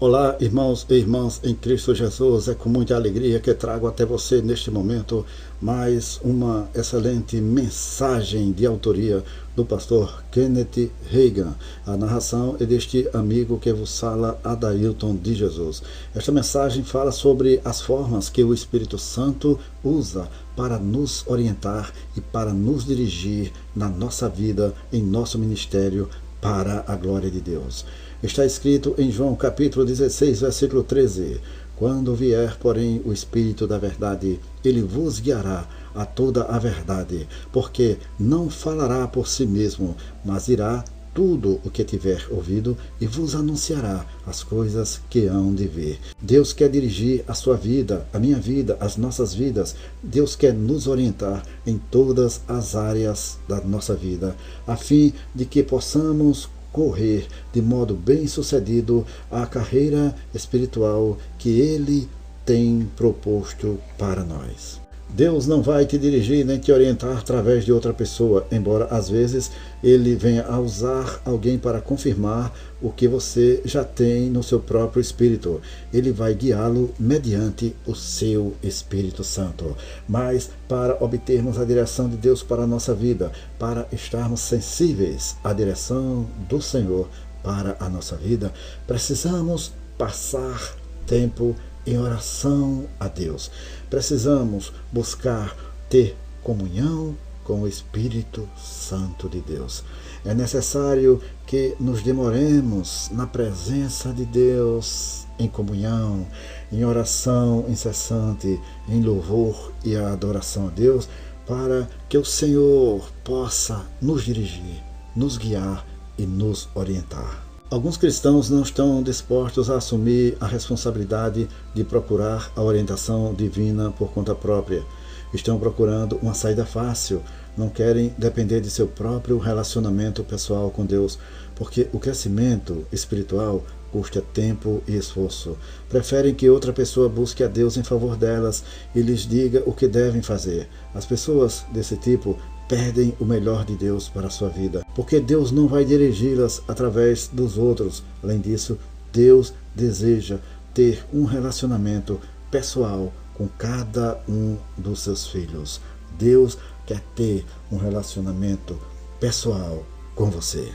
Olá, irmãos e irmãs em Cristo Jesus. É com muita alegria que trago até você neste momento mais uma excelente mensagem de autoria do pastor Kenneth Hagin. A narração é deste amigo que vos fala, Adailton de Jesus. Esta mensagem fala sobre as formas que o Espírito Santo usa para nos orientar e para nos dirigir na nossa vida, em nosso ministério, para a glória de Deus. Está escrito em João capítulo 16, versículo 13: Quando vier, porém, o Espírito da verdade, ele vos guiará a toda a verdade, porque não falará por si mesmo, mas dirá tudo o que tiver ouvido e vos anunciará as coisas que hão de ver. Deus quer dirigir a sua vida, a minha vida, as nossas vidas. Deus quer nos orientar em todas as áreas da nossa vida, a fim de que possamos correr de modo bem sucedido a carreira espiritual que Ele tem proposto para nós. Deus não vai te dirigir nem te orientar através de outra pessoa, embora às vezes Ele venha a usar alguém para confirmar o que você já tem no seu próprio espírito. Ele vai guiá-lo mediante o seu Espírito Santo. Mas para obtermos a direção de Deus para a nossa vida, para estarmos sensíveis à direção do Senhor para a nossa vida, precisamos passar tempo em oração a Deus. Precisamos buscar ter comunhão com o Espírito Santo de Deus. É necessário que nos demoremos na presença de Deus, em comunhão, em oração incessante, em louvor e adoração a Deus, para que o Senhor possa nos dirigir, nos guiar e nos orientar. Alguns cristãos não estão dispostos a assumir a responsabilidade de procurar a orientação divina por conta própria. Estão procurando uma saída fácil, não querem depender de seu próprio relacionamento pessoal com Deus, porque o crescimento espiritual custa tempo e esforço. Preferem que outra pessoa busque a Deus em favor delas e lhes diga o que devem fazer. As pessoas desse tipo perdem o melhor de Deus para a sua vida, porque Deus não vai dirigi-las através dos outros. Além disso, Deus deseja ter um relacionamento pessoal com cada um dos seus filhos. Deus quer ter um relacionamento pessoal com você.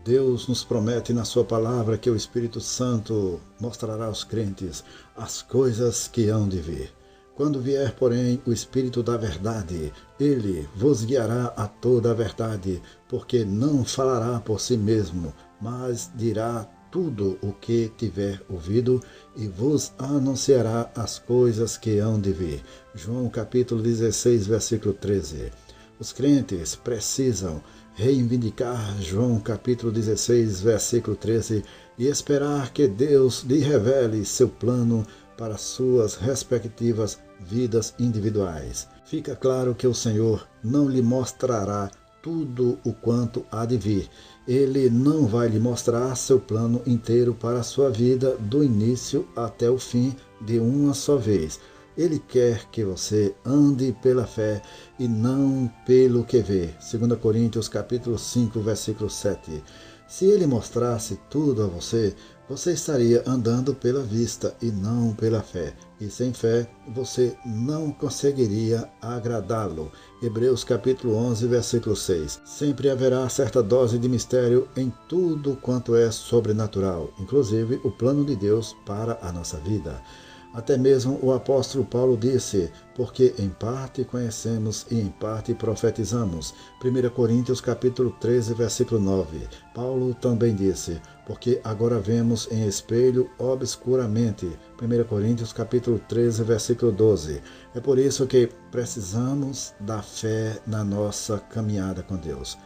Deus nos promete na sua palavra que o Espírito Santo mostrará aos crentes as coisas que hão de vir. Quando vier, porém, o Espírito da verdade, ele vos guiará a toda a verdade, porque não falará por si mesmo, mas dirá tudo o que tiver ouvido e vos anunciará as coisas que hão de vir. João capítulo 16, versículo 13. Os crentes precisam reivindicar João capítulo 16, versículo 13 e esperar que Deus lhe revele seu plano para suas respectivas vidas individuais. Fica claro que o Senhor não lhe mostrará tudo o quanto há de vir. Ele não vai lhe mostrar seu plano inteiro para a sua vida, do início até o fim, de uma só vez. Ele quer que você ande pela fé e não pelo que vê. 2 Coríntios capítulo 5, versículo 7. Se ele mostrasse tudo a você, você estaria andando pela vista e não pela fé. E sem fé, você não conseguiria agradá-lo. Hebreus capítulo 11, versículo 6. Sempre haverá certa dose de mistério em tudo quanto é sobrenatural, inclusive o plano de Deus para a nossa vida. Até mesmo o apóstolo Paulo disse, porque em parte conhecemos e em parte profetizamos. 1 Coríntios capítulo 13, versículo 9. Paulo também disse, porque agora vemos em espelho obscuramente. 1 Coríntios capítulo 13, versículo 12. É por isso que precisamos da fé na nossa caminhada com Deus.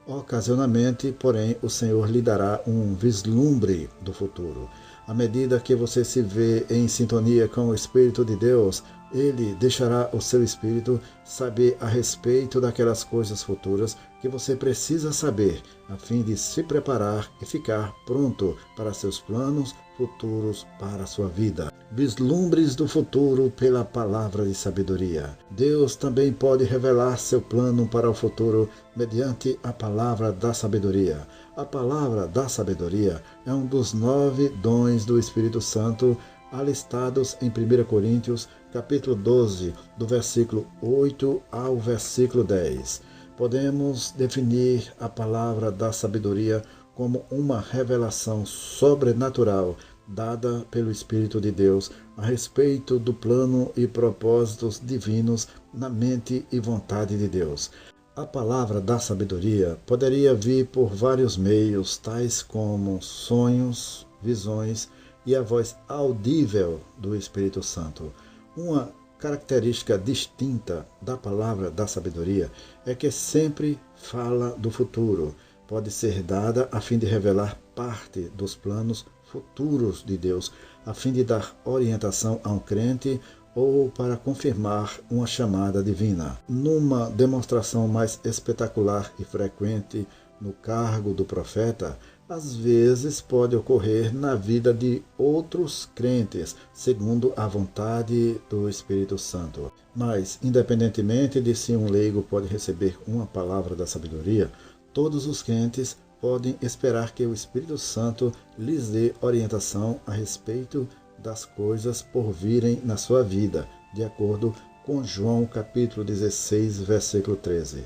Ocasionalmente, porém, o Senhor lhe dará um vislumbre do futuro. À medida que você se vê em sintonia com o Espírito de Deus, Ele deixará o seu espírito saber a respeito daquelas coisas futuras que você precisa saber, a fim de se preparar e ficar pronto para seus planos futuros para a sua vida. Vislumbres do futuro pela palavra de sabedoria. Deus também pode revelar seu plano para o futuro mediante a palavra da sabedoria. A palavra da sabedoria é um dos 9 dons do Espírito Santo alistados em 1 Coríntios, capítulo 12, do versículo 8 ao versículo 10. Podemos definir a palavra da sabedoria como uma revelação sobrenatural dada pelo Espírito de Deus a respeito do plano e propósitos divinos na mente e vontade de Deus. A palavra da sabedoria poderia vir por vários meios, tais como sonhos, visões e a voz audível do Espírito Santo. Uma característica distinta da palavra da sabedoria é que sempre fala do futuro. Pode ser dada a fim de revelar parte dos planos futuros de Deus, a fim de dar orientação a um crente ou para confirmar uma chamada divina. Numa demonstração mais espetacular e frequente no cargo do profeta, às vezes pode ocorrer na vida de outros crentes, segundo a vontade do Espírito Santo. Mas, independentemente de se um leigo pode receber uma palavra da sabedoria, todos os crentes podem esperar que o Espírito Santo lhes dê orientação a respeito das coisas por virem na sua vida, de acordo com João capítulo 16, versículo 13.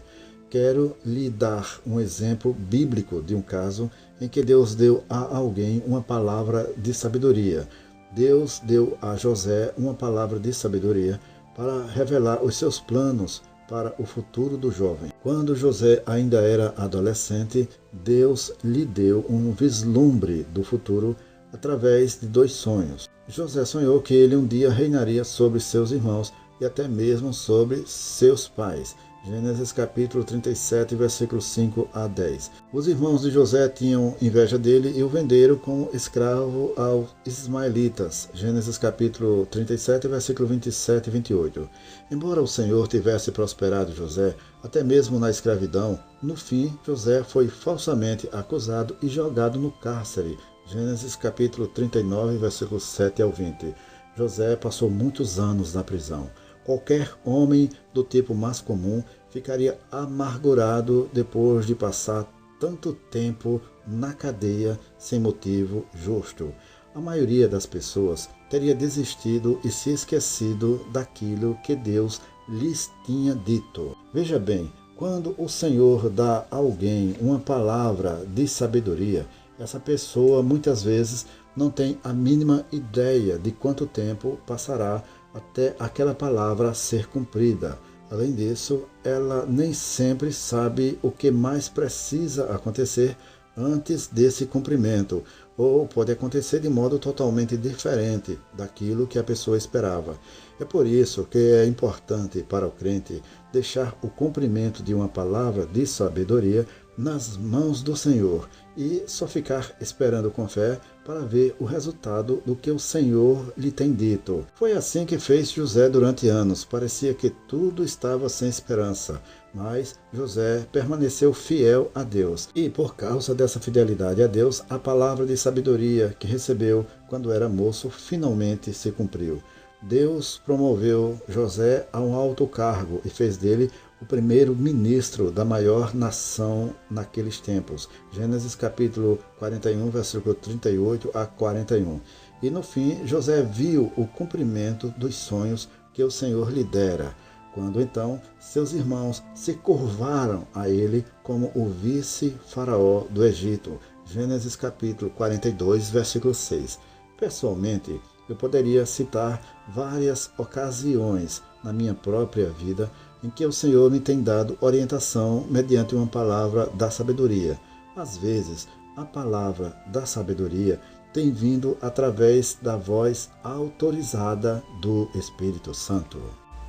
Quero lhe dar um exemplo bíblico de um caso em que Deus deu a alguém uma palavra de sabedoria. Deus deu a José uma palavra de sabedoria para revelar os seus planos para o futuro do jovem. Quando José ainda era adolescente, Deus lhe deu um vislumbre do futuro através de 2 sonhos. José sonhou que ele um dia reinaria sobre seus irmãos e até mesmo sobre seus pais. Gênesis capítulo 37, versículos 5 a 10. Os irmãos de José tinham inveja dele e o venderam como escravo aos ismaelitas. Gênesis capítulo 37, versículo 27 e 28. Embora o Senhor tivesse prosperado José, até mesmo na escravidão, no fim José foi falsamente acusado e jogado no cárcere. Gênesis capítulo 39, versículos 7 ao 20. José passou muitos anos na prisão. Qualquer homem do tipo mais comum ficaria amargurado depois de passar tanto tempo na cadeia sem motivo justo. A maioria das pessoas teria desistido e se esquecido daquilo que Deus lhes tinha dito. Veja bem, quando o Senhor dá a alguém uma palavra de sabedoria, essa pessoa muitas vezes não tem a mínima ideia de quanto tempo passará até aquela palavra ser cumprida. Além disso, ela nem sempre sabe o que mais precisa acontecer antes desse cumprimento, ou pode acontecer de modo totalmente diferente daquilo que a pessoa esperava. É por isso que é importante para o crente deixar o cumprimento de uma palavra de sabedoria nas mãos do Senhor e só ficar esperando com fé para ver o resultado do que o Senhor lhe tem dito. Foi assim que fez José durante anos. Parecia que tudo estava sem esperança, mas José permaneceu fiel a Deus. E por causa dessa fidelidade a Deus, a palavra de sabedoria que recebeu quando era moço finalmente se cumpriu. Deus promoveu José a um alto cargo e fez dele o primeiro ministro da maior nação naqueles tempos. Gênesis capítulo 41, versículo 38 a 41. E no fim, José viu o cumprimento dos sonhos que o Senhor lhe dera, quando então seus irmãos se curvaram a ele como o vice-faraó do Egito. Gênesis capítulo 42, versículo 6. Pessoalmente, eu poderia citar várias ocasiões na minha própria vida em que o Senhor me tem dado orientação mediante uma palavra da sabedoria. Às vezes, a palavra da sabedoria tem vindo através da voz autorizada do Espírito Santo.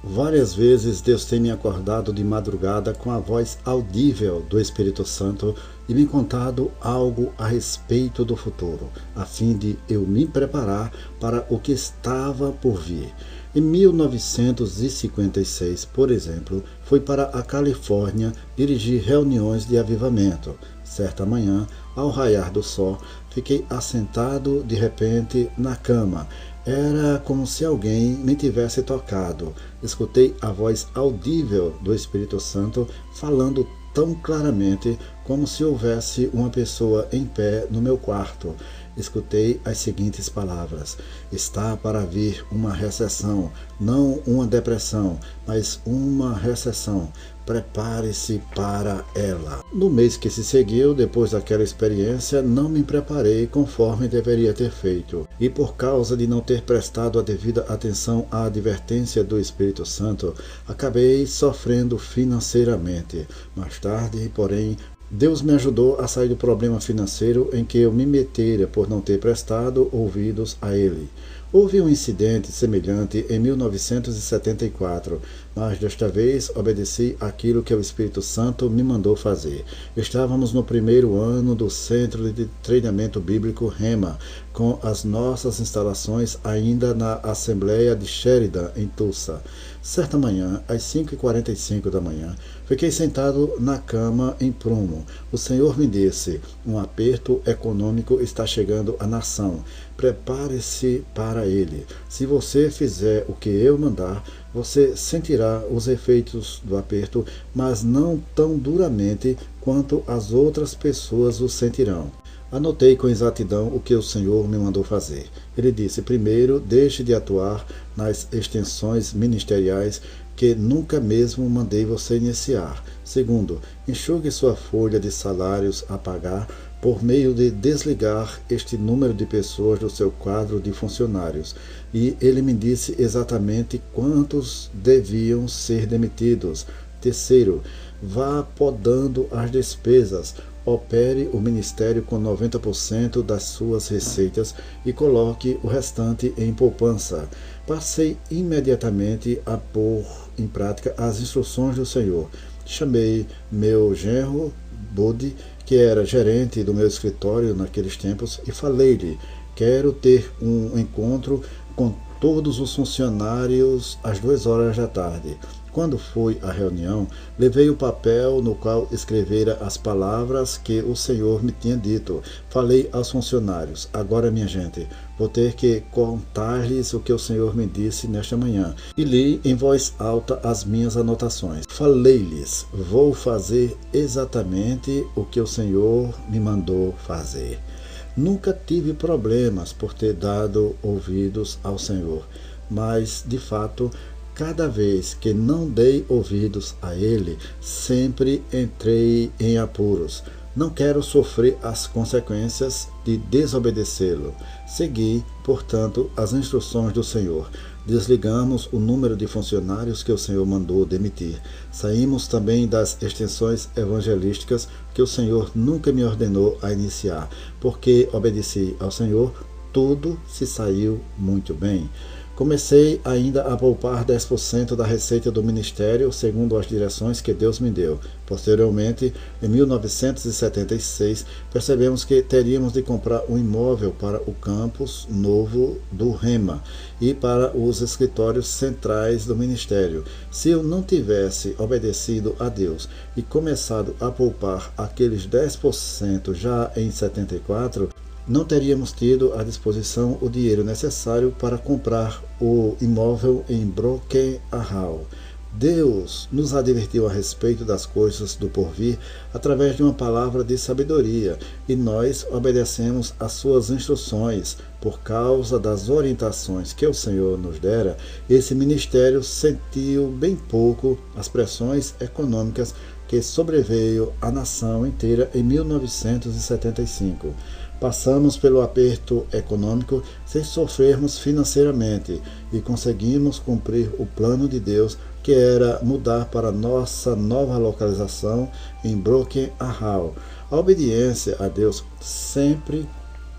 Várias vezes Deus tem me acordado de madrugada com a voz audível do Espírito Santo e me contado algo a respeito do futuro, a fim de eu me preparar para o que estava por vir. Em 1956, por exemplo, fui para a Califórnia dirigir reuniões de avivamento. Certa manhã, ao raiar do sol, fiquei assentado de repente na cama. Era como se alguém me tivesse tocado. Escutei a voz audível do Espírito Santo falando tão claramente como se houvesse uma pessoa em pé no meu quarto. Escutei as seguintes palavras: está para vir uma recessão, não uma depressão, mas uma recessão. Prepare-se para ela. No mês que se seguiu, depois daquela experiência, não me preparei conforme deveria ter feito. E por causa de não ter prestado a devida atenção à advertência do Espírito Santo, acabei sofrendo financeiramente. Mais tarde, porém, Deus me ajudou a sair do problema financeiro em que eu me metera por não ter prestado ouvidos a Ele. Houve um incidente semelhante em 1974, mas desta vez obedeci àquilo que o Espírito Santo me mandou fazer. Estávamos no primeiro ano do Centro de Treinamento Bíblico Rema, com as nossas instalações ainda na Assembleia de Sheridan, em Tulsa. Certa manhã, às 5h45 da manhã, fiquei sentado na cama em prumo. O Senhor me disse: um aperto econômico está chegando à nação. Prepare-se para ele. Se você fizer o que eu mandar, você sentirá os efeitos do aperto, mas não tão duramente quanto as outras pessoas o sentirão. Anotei com exatidão o que o Senhor me mandou fazer. Ele disse: primeiro, deixe de atuar nas extensões ministeriais que nunca mesmo mandei você iniciar. Segundo, enxugue sua folha de salários a pagar por meio de desligar este número de pessoas do seu quadro de funcionários. E ele me disse exatamente quantos deviam ser demitidos. Terceiro, vá podando as despesas. Opere o ministério com 90% das suas receitas e coloque o restante em poupança. Passei imediatamente a pôr em prática as instruções do Senhor. Chamei meu genro, Bud, que era gerente do meu escritório naqueles tempos, e falei-lhe: quero ter um encontro com todos os funcionários às 2h da tarde. Quando fui à reunião, levei o papel no qual escrevera as palavras que o Senhor me tinha dito. Falei aos funcionários: agora, minha gente, vou ter que contar-lhes o que o Senhor me disse nesta manhã. E li em voz alta as minhas anotações. Falei-lhes: vou fazer exatamente o que o Senhor me mandou fazer. Nunca tive problemas por ter dado ouvidos ao Senhor, mas, de fato, cada vez que não dei ouvidos a Ele, sempre entrei em apuros. Não quero sofrer as consequências de desobedecê-lo. Segui, portanto, as instruções do Senhor. Desligamos o número de funcionários que o Senhor mandou demitir. Saímos também das extensões evangelísticas que o Senhor nunca me ordenou a iniciar. Porque obedeci ao Senhor, tudo se saiu muito bem. Comecei ainda a poupar 10% da receita do ministério, segundo as direções que Deus me deu. Posteriormente, em 1976, percebemos que teríamos de comprar um imóvel para o campus novo do Rema e para os escritórios centrais do ministério. Se eu não tivesse obedecido a Deus e começado a poupar aqueles 10% já em 74, não teríamos tido à disposição o dinheiro necessário para comprar o imóvel em Broken Arrow. Deus nos advertiu a respeito das coisas do porvir através de uma palavra de sabedoria, e nós obedecemos às suas instruções. Por causa das orientações que o Senhor nos dera, esse ministério sentiu bem pouco as pressões econômicas que sobreveio à nação inteira em 1975. Passamos pelo aperto econômico sem sofrermos financeiramente e conseguimos cumprir o plano de Deus, que era mudar para nossa nova localização em Broken Arrow. A obediência a Deus sempre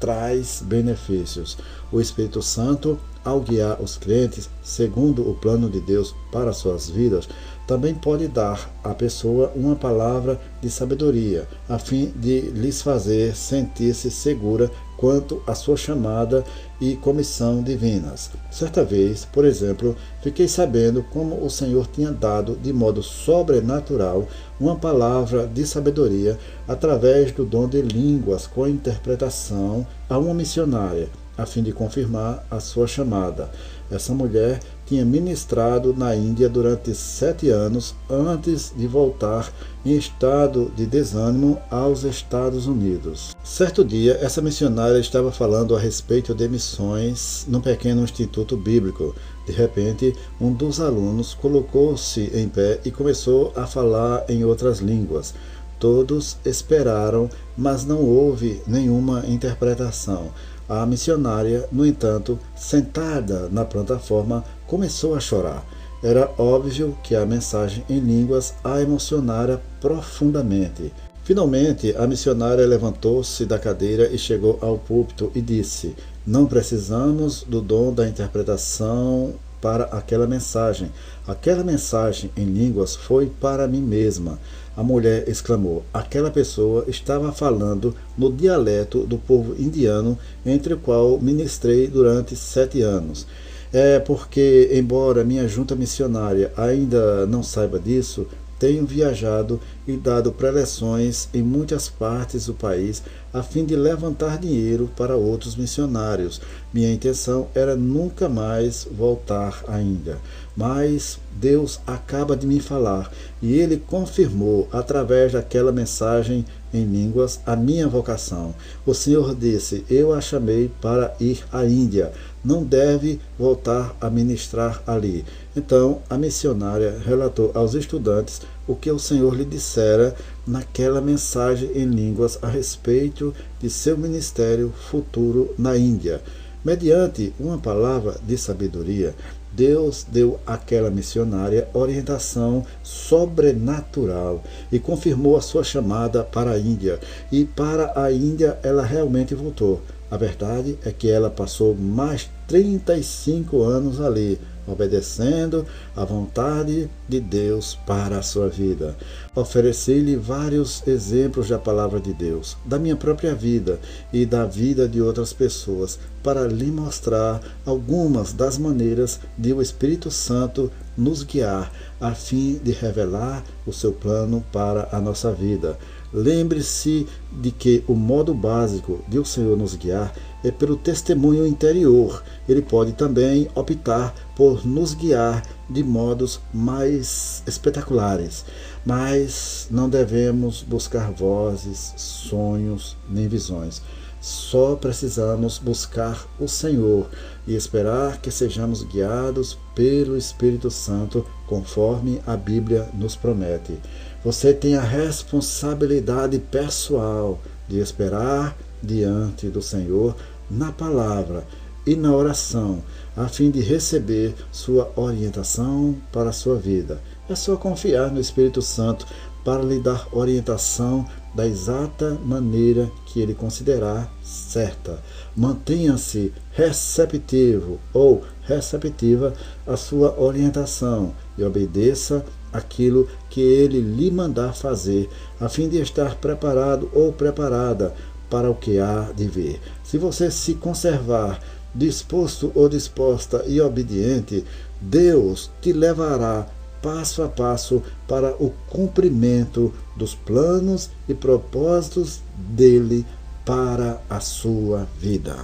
traz benefícios. O Espírito Santo, ao guiar os crentes segundo o plano de Deus para suas vidas, também pode dar à pessoa uma palavra de sabedoria, a fim de lhes fazer sentir-se segura quanto à sua chamada e comissão divinas. Certa vez, por exemplo, fiquei sabendo como o Senhor tinha dado de modo sobrenatural uma palavra de sabedoria através do dom de línguas com interpretação a uma missionária, a fim de confirmar a sua chamada. Essa mulher tinha ministrado na Índia durante 7 anos antes de voltar em estado de desânimo aos Estados Unidos. Certo dia, essa missionária estava falando a respeito de missões num pequeno instituto bíblico. De repente, um dos alunos colocou-se em pé e começou a falar em outras línguas. Todos esperaram, mas não houve nenhuma interpretação. A missionária, no entanto, sentada na plataforma, começou a chorar. Era óbvio que a mensagem em línguas a emocionara profundamente. Finalmente, a missionária levantou-se da cadeira e chegou ao púlpito e disse: "Não precisamos do dom da interpretação para aquela mensagem. Aquela mensagem em línguas foi para mim mesma." A mulher exclamou. Aquela pessoa estava falando no dialeto do povo indiano, entre o qual ministrei durante 7 anos. É porque, embora minha junta missionária ainda não saiba disso, tenho viajado e dado preleções em muitas partes do país a fim de levantar dinheiro para outros missionários. Minha intenção era nunca mais voltar à Índia. Mas Deus acaba de me falar e Ele confirmou através daquela mensagem em línguas a minha vocação. O Senhor disse: "Eu a chamei para ir à Índia. Não deve voltar a ministrar ali." Então a missionária relatou aos estudantes o que o Senhor lhe dissera naquela mensagem em línguas a respeito de seu ministério futuro na Índia. Mediante uma palavra de sabedoria, Deus deu àquela missionária orientação sobrenatural e confirmou a sua chamada para a Índia. E para a Índia ela realmente voltou. A verdade é que ela passou mais 35 anos ali, obedecendo à vontade de Deus para a sua vida. Ofereci-lhe vários exemplos da palavra de Deus, da minha própria vida e da vida de outras pessoas, para lhe mostrar algumas das maneiras de o Espírito Santo nos guiar, a fim de revelar o seu plano para a nossa vida. Lembre-se de que o modo básico de o Senhor nos guiar é pelo testemunho interior. Ele pode também optar por nos guiar de modos mais espetaculares, mas não devemos buscar vozes, sonhos nem visões. Só precisamos buscar o Senhor e esperar que sejamos guiados pelo Espírito Santo, conforme a Bíblia nos promete. Você tem a responsabilidade pessoal de esperar diante do Senhor na palavra e na oração, a fim de receber sua orientação para a sua vida. É só confiar no Espírito Santo para lhe dar orientação da exata maneira que ele considerar certa. Mantenha-se receptivo ou receptiva à sua orientação e obedeça aquilo que ele lhe mandar fazer, a fim de estar preparado ou preparada para o que há de vir. Se você se conservar disposto ou disposta e obediente, Deus te levará passo a passo para o cumprimento dos planos e propósitos dele para a sua vida.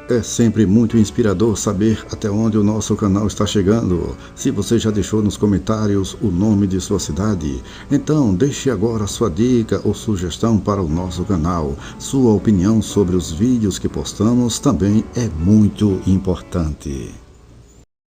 É sempre muito inspirador saber até onde o nosso canal está chegando. Se você já deixou nos comentários o nome de sua cidade, então deixe agora sua dica ou sugestão para o nosso canal. Sua opinião sobre os vídeos que postamos também é muito importante.